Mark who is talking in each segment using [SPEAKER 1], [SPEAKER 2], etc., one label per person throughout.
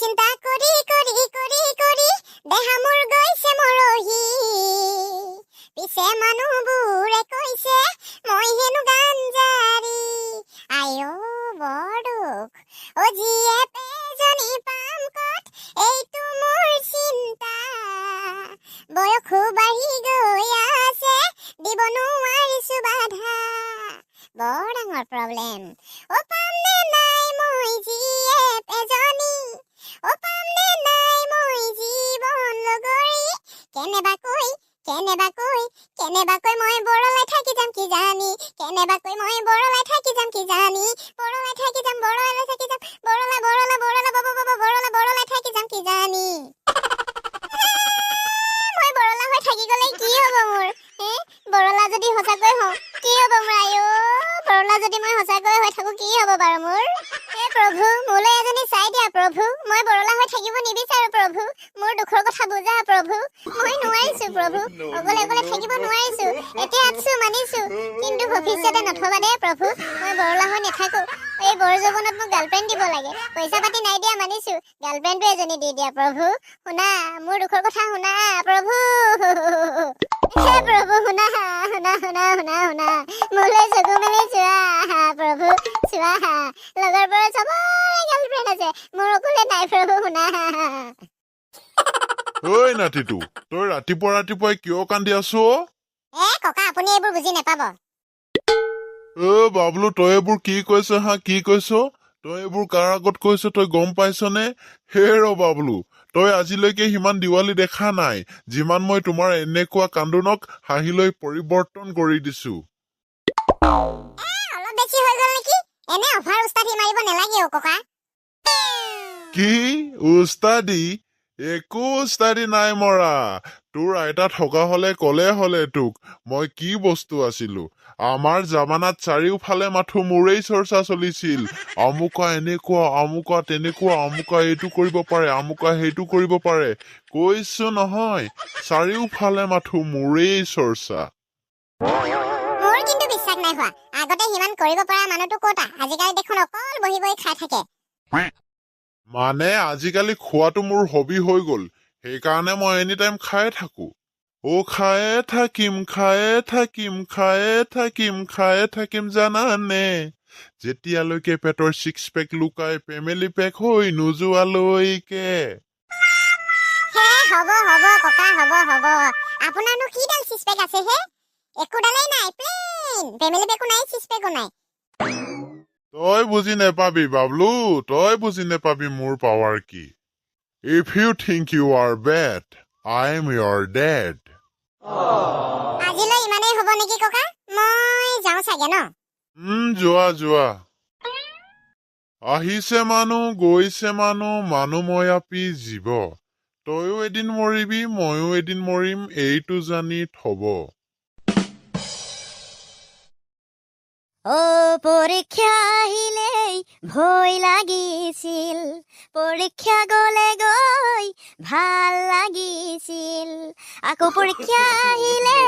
[SPEAKER 1] চিন্তা কৰি কৰি কৰি কৰি দেহা মোৰ গৈছে মৰহি পিছে মানুহবোৰে কৈছে মই হেনো গাঞ্জাৰী আয়ো বৰ দুখ অ যিয়ে পেজনী পাম কত এইটো মোৰ চিন্তা বয়সো বাঢ়ি গৈ আছে দিব নোৱাৰিছো বাধা বৰ ডাঙৰ প্ৰব্লেম অ পাম নে নাই মই যিয়ে পেজনী অ পাম নে নাই মই জীৱন লগৰী কেনেবাকৈ মই বৰলাই থাকি যাম কি জানি কেনেবাকৈ মই বৰলাই থাকি যাম কি জানি বৰলাই থাকি যাম বৰলাই থাকি যাম বৰলা বৰলা বৰলা বাবা বাবা বৰলা বৰলাই থাকি যাম কি জানি মই বৰলা হৈ থাকি গলে কি হ'ব মোৰ বৰলা যদি সঁচাকৈ হওঁ কি হ'ব মোৰ আয়ো বৰলা যদি মই সঁচাকৈ হৈ থাকো কি হ'ব বাৰু মোৰ হে প্ৰভু মোলৈ এজনী চাই দিয়া প্ৰভু মই বৰলা হৈ থাকিব নিবিচাৰো প্ৰভু মোৰ দুখৰ কথা বুজা প্ৰভু মই নোৱাৰিছো প্ৰভু অকলে অকলে থাকিব নোৱাৰিছো এতিয়া আছো মানিছো কিন্তু ভৱিষ্যতে নথবা দে প্ৰভু মই বৰলা হৈ নাথাকো এই বৰ জীৱনত মোক গাৰ্লফ্ৰেণ্ড দিব লাগে পইচা পাতি নাই দিয়া মানিছো গাৰ্লফ্ৰেণ্ডটো এজনী দি দিয়া প্ৰভু শুনা মোৰ দুখৰ কথা শুনা প্ৰভু হে প্ৰভু শুনা শুনা শুনা শুনা শুনা মোলৈ চকু মেলি চোৱা প্ৰভু চোৱা লগৰ পৰা চবৰে গাৰ্লফ্ৰেণ্ড আছে মোৰ অকলে নাই প্ৰভু শুনা
[SPEAKER 2] ঐ নাতিটো তই ৰাতিপুৱাই কিয় কান্দি আছো
[SPEAKER 1] ককা আপুনি এইবোৰ বুজি নাপাব
[SPEAKER 2] বাবলু তই এইবোৰ কি কৈছ কি কৈছ তই এইবোৰ কাৰ আগত কৈছ তই গম পাইছনে হে ৰ বাবলু তই আজিলৈকে সিমান দিৱালী দেখা নাই যিমান মই তোমাৰ এনেকুৱা কান্দোনক হাঁহিলৈ পৰিৱৰ্তন কৰি দিছো
[SPEAKER 1] অলপ বেছি হৈ গল নেকি এনে অভাৰ উস্তাদি মাৰিব নালাগে ককা
[SPEAKER 2] কি উস্তাদি একো উস্তাদি নাই মৰা তোৰ আইতা থকা হলে কলে হলে তোক মই কি বস্তু আছিলো আমাৰ জামানাত চাৰিওফালে মাথো মোৰেই চৰ্চা চলিছিল আমুকা এনেকুৱা আমুকা তেনেকুৱা আমুকা এইটো কৰিব পাৰে আমুকা সেইটো কৰিব পাৰে কৈছো নহয় চাৰিওফালে মাথো মোৰেই চৰ্চা
[SPEAKER 1] মোৰ কিন্তু বিশ্বাস নাই হোৱা আগতে হিমান কৰিব পৰা মানুহটো ক'তা আজিকালি দেখোন অকল বহি বহি খাই থাকে
[SPEAKER 2] মানে আজিকালি খোৱাটো মোৰ হবি হৈ গল সেইকাৰণে মই এনি টাইম খায়ে থাকো খায়ে থাকিম খায়ে থাকিম খায়ে থাকিম খায়ে থাকিম জানানে যেতিয়ালৈকে পেটৰ 6 পেক লুকাই ফেমিলি পেক হৈ নোযোৱালৈকে
[SPEAKER 1] হ'ব ককা হ'ব আপোনাৰনো কিডাল 6 পেক আছে হে একোডালেই নাই প্লেন ফেমিলি পেকো নাই 6 পেকো নাই
[SPEAKER 2] তই বুজি নেপাবি বাবলু তই বুজি নেপাবি মোৰ পাৱাৰ কি if you think you are bad I am your dad
[SPEAKER 1] আজিলৈ ইমানেই হ'ব নেকি ককা মই যাওঁ চাগে ন
[SPEAKER 2] যোৱা আহিছে মানুহ গৈছে মানুহময়াপী জীৱ তয়ো এদিন মৰিবি ময়ো এদিন মৰিম এইটো জানি থব
[SPEAKER 3] পৰীক্ষা আহিলেই ভয় লাগিছিল পৰীক্ষা গলে গৈ ভাল লাগিছিল আকৌ পৰীক্ষা আহিলে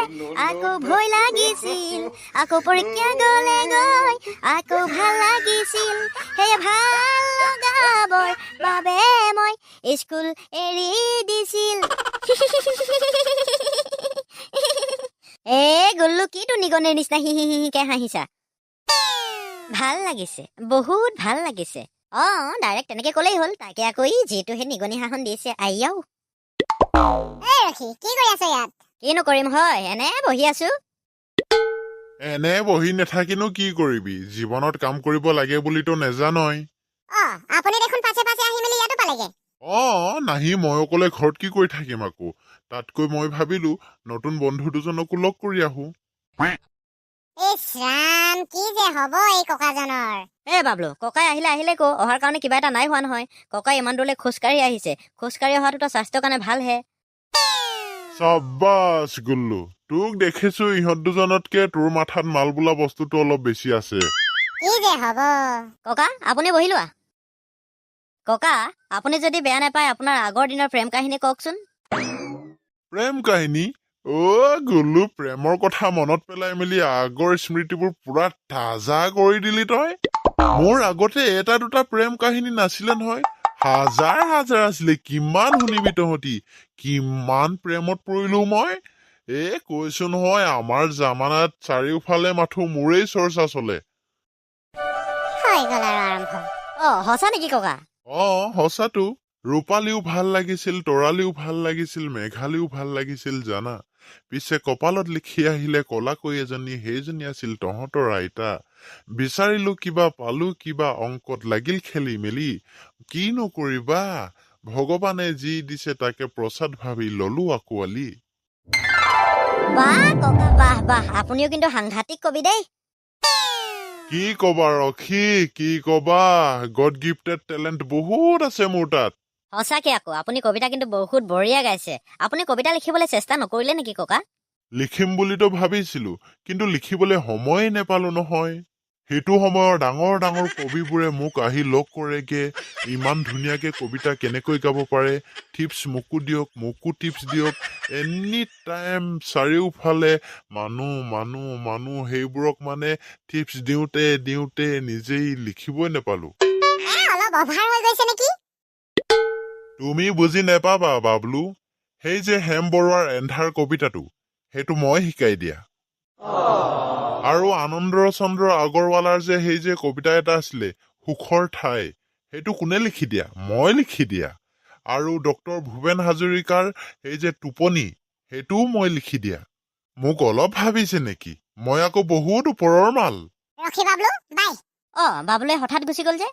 [SPEAKER 3] আকৌ ভয় লাগিছিল আকৌ পৰীক্ষা গলে গৈ আকৌ ভাল লাগিছিল সেই ভাল লগাবৰ বাবে মই স্কুল এৰি দিছিল গল্লু কিটো নিগনিৰ নিচিনা হিহিহিকে হাঁহিছা ভাল লাগিছে বহুত ভাল লাগিছে ডাইৰেক্ট তেনেকে কলেই হ'ল তাকে আকৌ যিটো সেই নিগনি হাঁহন দিছে আইয়াও
[SPEAKER 1] কি কৰি আছ ইয়াত
[SPEAKER 3] কিনো কৰিম হয় এনে বহি আছো
[SPEAKER 2] এনে বহি নেথাকিনো কি কৰিবি জীৱনত কাম কৰিব লাগে বুলিতো নেজানই
[SPEAKER 1] আপুনি দেখোন পাছে পাছে আহি মেলি ইয়াতো পালেগে
[SPEAKER 2] নাহি মই অকলে ঘৰত কি কৰি থাকিম আকৌ তাতকৈ মই ভাবিলো নতুন বন্ধু দুজনকো লগ কৰি আহো
[SPEAKER 1] ইছৰাম কি যে হ'ব এই ককাজনৰ
[SPEAKER 3] বাবলু ককাই আহিলে কো অহাৰ কাৰণে কিবা এটা নাই হোৱা নহয় ককাই ইমান দূৰলৈ খোজকাঢ়ি আহিছে খোজকাঢ়ি অহাটো স্বাস্থ্যৰ কাৰণে ভালহে
[SPEAKER 2] চাব্বাছ গুল্লু তোক দেখিছো ইহঁত দুজনতকে তোৰ মাথাত মাল বোলা বস্তুটো অলপ বেছি আছে
[SPEAKER 1] কি যে হ'ব
[SPEAKER 3] ককা আপুনি বহি লোৱা ককা আপুনি যদি বেয়া নাপায় আপোনাৰ আগৰ দিনৰ প্ৰেম কাহিনী কওকচোন
[SPEAKER 2] প্ৰেম কাহিনী গুল্লু প্ৰেমৰ কথা মনত পেলাই মেলি আগৰ স্মৃতিবোৰ পুৰা তাজা কৰি দিলি তই মোৰ আগতে এটা দুটা প্ৰেম কাহিনী নাছিলে নহয় হাজাৰ হাজাৰ আছিলে কিমান শুনিবি তহঁতি কিমান প্ৰেমত পৰিলো মই কৈছো নহয় আমাৰ জামানাত চাৰিওফালে মাথো মোৰেই চৰ্চা চলে
[SPEAKER 3] হৈ গ'ল আৰু আৰম্ভ সঁচা নেকি ককা
[SPEAKER 2] সঁচাটো ৰূপালীও ভাল লাগিছিল তৰালিও ভাল লাগিছিল মেঘালীও ভাল লাগিছিল জানা পিছে কপালত লিখি আহিলে কলাকৈ এজনী সেইজনী আছিল তহঁতৰ আইতা বিচাৰিলো কিবা পালো কিবা অংকত লাগিল খেলি মেলি কিনো কৰিবা ভগৱানে যি দিছে তাকে প্ৰসাদ ভাবি ললো আকোৱালি
[SPEAKER 3] বাহ ককা বাহ আপুনিও কিন্তু সাংঘাতিক কবি দেই
[SPEAKER 2] কি কবা ৰখি কি কবা গড গিফটেড টেলেণ্ট বহুত আছে মোৰ তাত
[SPEAKER 3] সঁচাকে আকৌ আপুনি কবিতা কিন্তু বহুত বঢ়িয়া গাইছে আপুনি কবিতা লিখিবলৈ চেষ্টা নকৰিলে নেকি ককা
[SPEAKER 2] লিখিম বুলিতো ভাবিছিলো কিন্তু লিখিবলৈ সময়ে নেপালো নহয় সেইটো সময়ৰ ডাঙৰ ডাঙৰ কবিবোৰে মোক আহি লগ কৰেগে ইমান ধুনীয়াকে কবিতা কেনেকৈ গাব পাৰে টিপছ মোকো দিয়ক মোকো টিপছ দিয়ক এনি টাইম চাৰিওফালে মানুহ সেইবোৰক মানে টিপছ দিওঁতে নিজেই লিখিবই নেপালো
[SPEAKER 1] অলপ অভাৰ হৈ গৈছে নেকি
[SPEAKER 2] তুমি বুজি নেপাবা বাবলু সেই যে হেম বৰুৱাৰ এন্ধাৰ কবিতাটো সেইটো মই শিকাই দিয়া আৰু আনন্দ চন্দ্ৰ আগৰৱালাৰ যে সেই যে কবিতা এটা আছিলে সুখৰ ঠাই সেইটো কোনে লিখি দিয়া মই লিখি দিয়া আৰু ডক্টৰ ভূপেন হাজৰিকাৰ সেই যে টোপনি সেইটোও মই লিখি দিয়া মোক অলপ ভাবিছে নেকি মই আকৌ বহুত ওপৰৰ মাল
[SPEAKER 1] ৰখি বাবলু বাই
[SPEAKER 3] বাবুলে হঠাৎ গুচি গ'ল যে